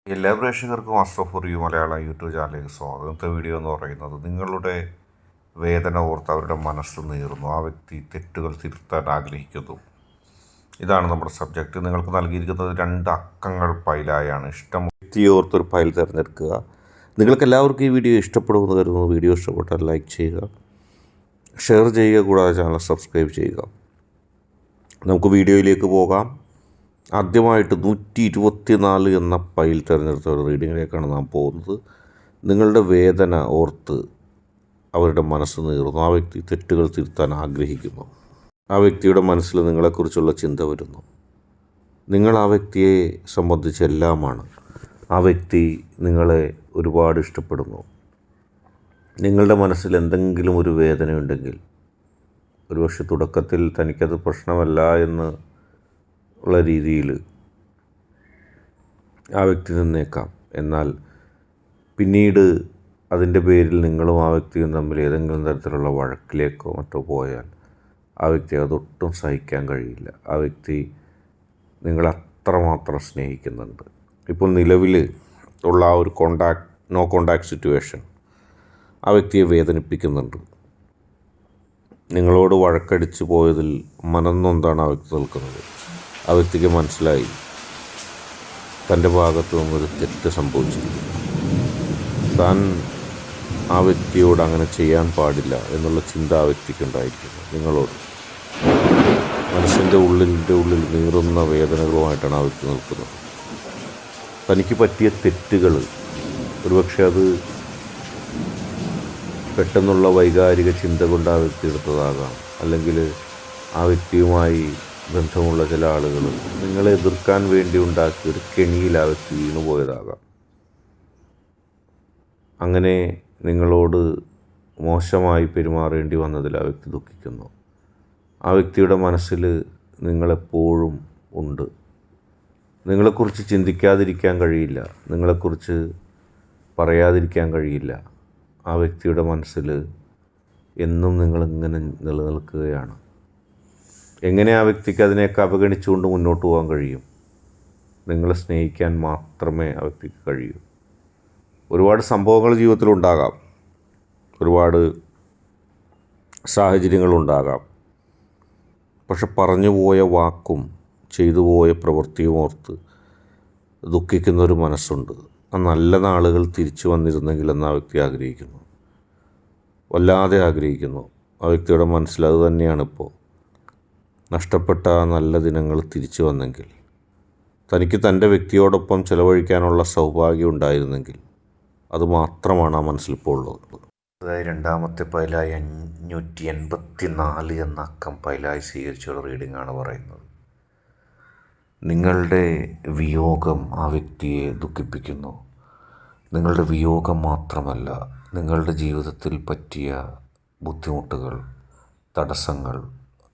എല്ലാ പ്രേക്ഷകർക്കും master for you Malayalam YouTube ചാനലിലേക്ക് സ്വാഗതം. ഇന്നത്തെ വീഡിയോ എന്ന് പറയുന്നത് നിങ്ങളുടെ വേദന ഓർത്ത് അവരുടെ മനസ്സ് നീറുന്നു, ആ വ്യക്തി തെറ്റുകൾ തിരുത്താൻ ആഗ്രഹിക്കുന്നു. ഇതാണ് നമ്മുടെ സബ്ജക്റ്റ്. നിങ്ങൾക്ക് നൽകിയിരിക്കുന്നത് 2 അക്കങ്ങൾ ഫയലായാണ്. ഇഷ്ടം വ്യക്തിയെ ഓർത്തൊരു ഫയൽ തിരഞ്ഞെടുക്കുക. നിങ്ങൾക്ക് എല്ലാവർക്കും ഈ വീഡിയോ ഇഷ്ടപ്പെടുമെന്ന് കരുതുന്നു. വീഡിയോ ഇഷ്ടപ്പെട്ടാൽ ലൈക്ക് ചെയ്യുക, ഷെയർ ചെയ്യുക, കൂടാതെ ചാനൽ സബ്സ്ക്രൈബ് ചെയ്യുക. നമുക്ക് വീഡിയോയിലേക്ക് പോകാം. ആദ്യമായിട്ട് 124 എന്ന ഫയൽ തിരഞ്ഞെടുത്ത ഒരു റീഡിങ്ങിലേക്കാണ് നാം പോകുന്നത്. നിങ്ങളുടെ വേദന ഓർത്ത് അവരുടെ മനസ്സ് നീറുന്നു, ആ വ്യക്തി തെറ്റുകൾ തിരുത്താൻ ആഗ്രഹിക്കുന്നു. ആ വ്യക്തിയുടെ മനസ്സിൽ നിങ്ങളെക്കുറിച്ചുള്ള ചിന്ത വരുന്നു. നിങ്ങൾ ആ വ്യക്തിയെ സംബന്ധിച്ച് എല്ലാമാണ്. ആ വ്യക്തി നിങ്ങളെ ഒരുപാട് ഇഷ്ടപ്പെടുന്നു. നിങ്ങളുടെ മനസ്സിൽ എന്തെങ്കിലും ഒരു വേദനയുണ്ടെങ്കിൽ, ഒരുപക്ഷെ തുടക്കത്തിൽ തനിക്കത് പ്രശ്നമല്ല എന്ന് ഉള്ള രീതിയിൽ ആ വ്യക്തി നിന്നേക്കാം. എന്നാൽ പിന്നീട് അതിൻ്റെ പേരിൽ നിങ്ങളും ആ വ്യക്തിയും തമ്മിൽ ഏതെങ്കിലും തരത്തിലുള്ള വഴക്കിലേക്കോ മറ്റോ പോയാൽ ആ വ്യക്തി അതൊട്ടും സഹിക്കാൻ കഴിയില്ല. ആ വ്യക്തി നിങ്ങളെ അത്രമാത്രം സ്നേഹിക്കുന്നുണ്ട്. ഇപ്പോൾ നിലവിൽ ഉള്ള ആ ഒരു നോ കോണ്ടാക്ട് സിറ്റുവേഷൻ ആ വ്യക്തിയെ വേദനിപ്പിക്കുന്നുണ്ട്. നിങ്ങളോട് വഴക്കടിച്ച് പോയതിൽ മനംനൊന്താണ് ആ വ്യക്തി നിൽക്കുന്നത്. ആ വ്യക്തിക്ക് മനസ്സിലായി തൻ്റെ ഭാഗത്തു നിന്നൊരു തെറ്റ് സംഭവിച്ചിരിക്കുന്നു. താൻ ആ വ്യക്തിയോട് അങ്ങനെ ചെയ്യാൻ പാടില്ല എന്നുള്ള ചിന്ത ആ വ്യക്തിക്കുണ്ടായിരിക്കുന്നു. നിങ്ങളോട് മനസ്സിൻ്റെ ഉള്ളിൽ നീറുന്ന വേദനകളുമായിട്ടാണ് ആ വ്യക്തി നിൽക്കുന്നത്. തനിക്ക് പറ്റിയ തെറ്റുകൾ ഒരുപക്ഷെ അത് പെട്ടെന്നുള്ള വൈകാരിക ചിന്ത കൊണ്ട് ആ വ്യക്തി എടുത്തതാകാം. അല്ലെങ്കിൽ ആ വ്യക്തിയുമായി ബന്ധമുള്ള ചില ആളുകൾ നിങ്ങളെ എതിർക്കാൻ വേണ്ടി ഉണ്ടാക്കിയ ഒരു കെണിയിൽ ആ വ്യക്തി വീണുപോയതാകാം. അങ്ങനെ നിങ്ങളോട് മോശമായി പെരുമാറേണ്ടി വന്നതിൽ ആ വ്യക്തി ദുഃഖിക്കുന്നു. ആ വ്യക്തിയുടെ മനസ്സിൽ നിങ്ങളെപ്പോഴും ഉണ്ട്. നിങ്ങളെക്കുറിച്ച് ചിന്തിക്കാതിരിക്കാൻ കഴിയില്ല, നിങ്ങളെക്കുറിച്ച് പറയാതിരിക്കാൻ കഴിയില്ല. ആ വ്യക്തിയുടെ മനസ്സിൽ എന്നും നിങ്ങളിങ്ങനെ നിലനിൽക്കുകയാണ്. എങ്ങനെ ആ വ്യക്തിക്ക് അതിനെയൊക്കെ അവഗണിച്ചുകൊണ്ട് മുന്നോട്ട് പോകാൻ കഴിയും? നിങ്ങളെ സ്നേഹിക്കാൻ മാത്രമേ ആ വ്യക്തിക്ക് കഴിയൂ. ഒരുപാട് സംഭവങ്ങൾ ജീവിതത്തിലുണ്ടാകാം, ഒരുപാട് സാഹചര്യങ്ങളുണ്ടാകാം. പക്ഷെ പറഞ്ഞു പോയ വാക്കും ചെയ്തു പോയ പ്രവൃത്തിയും ഓർത്ത് ദുഃഖിക്കുന്നൊരു മനസ്സുണ്ട്. ആ നല്ല നാളുകൾ തിരിച്ചു വന്നിരുന്നെങ്കിൽ എന്ന് ആ വ്യക്തി ആഗ്രഹിക്കുന്നു, വല്ലാതെ ആഗ്രഹിക്കുന്നു. ആ വ്യക്തിയുടെ മനസ്സിൽ അത് തന്നെയാണ്. ഇപ്പോൾ നഷ്ടപ്പെട്ട ആ നല്ല ദിനങ്ങൾ തിരിച്ചു വന്നെങ്കിൽ, തനിക്ക് തൻ്റെ വ്യക്തിയോടൊപ്പം ചിലവഴിക്കാനുള്ള സൗഭാഗ്യം ഉണ്ടായിരുന്നെങ്കിൽ, അതുമാത്രമാണ് ആ മനസ്സിലിപ്പോൾ ഉള്ളത്. അതായത് രണ്ടാമത്തെ പൈലായി 584 എന്ന അക്കം പൈലായി സ്വീകരിച്ചുള്ള റീഡിങ്ങാണ് പറയുന്നത്. നിങ്ങളുടെ വിയോഗം ആ വ്യക്തിയെ ദുഃഖിപ്പിക്കുന്നു. നിങ്ങളുടെ വിയോഗം മാത്രമല്ല, നിങ്ങളുടെ ജീവിതത്തിൽ പറ്റിയ ബുദ്ധിമുട്ടുകൾ, തടസ്സങ്ങൾ,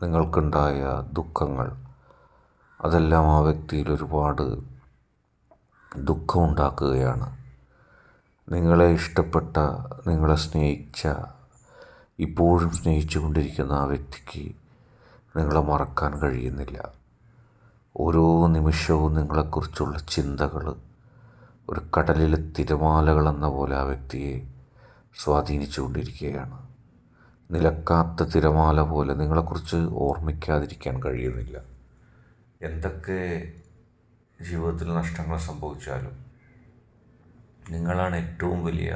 നിങ്ങൾക്കുണ്ടായ ദുഃഖങ്ങൾ, അതെല്ലാം ആ വ്യക്തിയിൽ ഒരുപാട് ദുഃഖമുണ്ടാക്കുകയാണ്. നിങ്ങളെ ഇഷ്ടപ്പെട്ട, നിങ്ങളെ സ്നേഹിച്ച, ഇപ്പോഴും സ്നേഹിച്ചു കൊണ്ടിരിക്കുന്ന ആ വ്യക്തിക്ക് നിങ്ങളെ മറക്കാൻ കഴിയുന്നില്ല. ഓരോ നിമിഷവും നിങ്ങളെക്കുറിച്ചുള്ള ചിന്തകൾ ഒരു കടലിലെ തിരമാലകളെന്ന പോലെ ആ വ്യക്തിയെ സ്വാധീനിച്ചു കൊണ്ടിരിക്കുകയാണ്. നിലക്കാത്ത തിരമാല പോലെ നിങ്ങളെക്കുറിച്ച് ഓർമ്മിക്കാതിരിക്കാൻ കഴിയുന്നില്ല. എന്തൊക്കെ ജീവിതത്തിൽ നഷ്ടങ്ങൾ സംഭവിച്ചാലും നിങ്ങളാണ് ഏറ്റവും വലിയ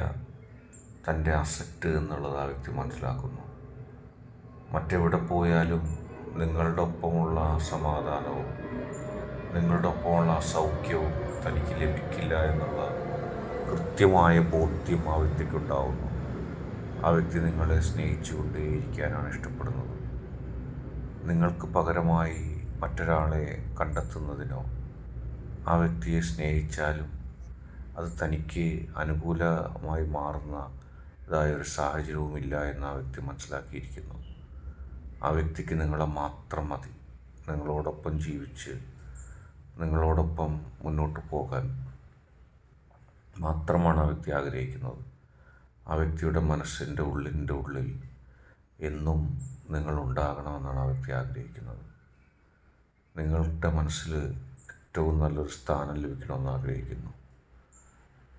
തൻ്റെ അസറ്റ് എന്നുള്ളത് ആ വ്യക്തി മനസ്സിലാക്കുന്നു. മറ്റെവിടെ പോയാലും നിങ്ങളുടെ ഒപ്പമുള്ള സമാധാനവും നിങ്ങളുടെ ഒപ്പമുള്ള സൗഖ്യവും തനിക്ക് ലഭിക്കില്ല എന്നുള്ള കൃത്യമായ ബോധ്യം ആ വ്യക്തിക്കുണ്ടാവുന്നു. ആ വ്യക്തി നിങ്ങളെ സ്നേഹിച്ചുകൊണ്ടേയിരിക്കാനാണ് ഇഷ്ടപ്പെടുന്നത്. നിങ്ങൾക്ക് പകരമായി മറ്റൊരാളെ കണ്ടെത്തുന്നതിനോ ആ വ്യക്തിയെ സ്നേഹിച്ചാലും അത് തനിക്ക് അനുകൂലമായി മാറുന്നതായൊരു സാഹചര്യവുമില്ല എന്ന് ആ വ്യക്തി മനസ്സിലാക്കിയിരിക്കുന്നു. ആ വ്യക്തിക്ക് നിങ്ങളെ മാത്രം മതി. നിങ്ങളോടൊപ്പം ജീവിച്ച് നിങ്ങളോടൊപ്പം മുന്നോട്ട് പോകാൻ മാത്രമാണ് ആ വ്യക്തി ആഗ്രഹിക്കുന്നത്. ആ വ്യക്തിയുടെ മനസ്സിൻ്റെ ഉള്ളിൽ എന്നും നിങ്ങളുണ്ടാകണമെന്നാണ് ആ വ്യക്തി ആഗ്രഹിക്കുന്നത്. നിങ്ങളുടെ മനസ്സിൽ ഏറ്റവും നല്ലൊരു സ്ഥാനം ലഭിക്കണമെന്ന് ആഗ്രഹിക്കുന്നു.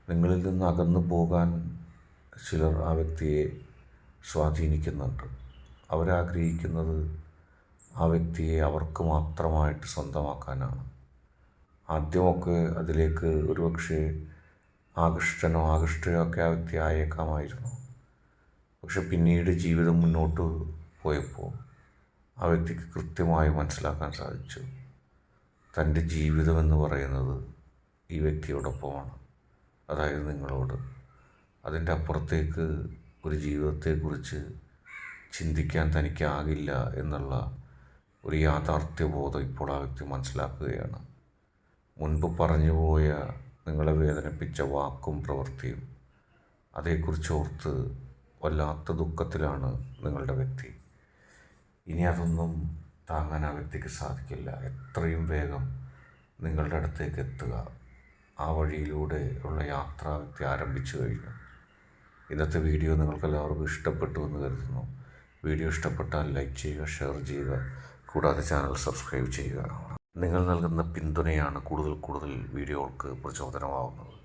നിങ്ങളിൽ നിന്ന് അകന്നു പോകാൻ ചിലർ ആ വ്യക്തിയെ സ്വാധീനിക്കുന്നുണ്ട്. അവരാഗ്രഹിക്കുന്നത് ആ വ്യക്തിയെ അവർക്ക് മാത്രമായിട്ട് സ്വന്തമാക്കാനാണ്. ആദ്യമൊക്കെ അതിലേക്ക് ഒരുപക്ഷെ ആകൃഷ്ടയോ ഒക്കെ ആ വ്യക്തി ആയേക്കാമായിരുന്നു. പക്ഷെ പിന്നീട് ജീവിതം മുന്നോട്ട് പോയപ്പോൾ ആ വ്യക്തിക്ക് കൃത്യമായി മനസ്സിലാക്കാൻ സാധിച്ചു, തൻ്റെ ജീവിതം എന്ന് പറയുന്നത് ഈ വ്യക്തിയോടൊപ്പമാണ്, അതായത് നിങ്ങളോട്. അതിൻ്റെ അപ്പുറത്തേക്ക് ഒരു ജീവിതത്തെക്കുറിച്ച് ചിന്തിക്കാൻ തനിക്കാകില്ല എന്നുള്ള ഒരു യാഥാർത്ഥ്യബോധം ഇപ്പോൾ ആ വ്യക്തി മനസ്സിലാക്കുകയാണ്. മുൻപ് പറഞ്ഞുപോയ നിങ്ങളെ വേദനിപ്പിച്ച വാക്കും പ്രവൃത്തിയും അതേക്കുറിച്ച് ഓർത്ത് വല്ലാത്ത ദുഃഖത്തിലാണ് നിങ്ങളുടെ വ്യക്തി. ഇനി അതൊന്നും താങ്ങാൻ ആ വ്യക്തിക്ക് സാധിക്കില്ല. എത്രയും വേഗം നിങ്ങളുടെ അടുത്തേക്ക് എത്തുക. ആ വഴിയിലൂടെ ഉള്ള യാത്ര ആ വ്യക്തി ആരംഭിച്ചു കഴിഞ്ഞു. ഇന്നത്തെ വീഡിയോ നിങ്ങൾക്കെല്ലാവർക്കും ഇഷ്ടപ്പെട്ടു എന്ന് കരുതുന്നു. വീഡിയോ ഇഷ്ടപ്പെട്ടാൽ ലൈക്ക് ചെയ്യുക, ഷെയർ ചെയ്യുക, കൂടാതെ ചാനൽ സബ്സ്ക്രൈബ് ചെയ്യുക. നിങ്ങൾ നൽകുന്ന പിന്തുണയാണ് കൂടുതൽ വീഡിയോകൾക്ക് പ്രചോദനമാവുന്നത്.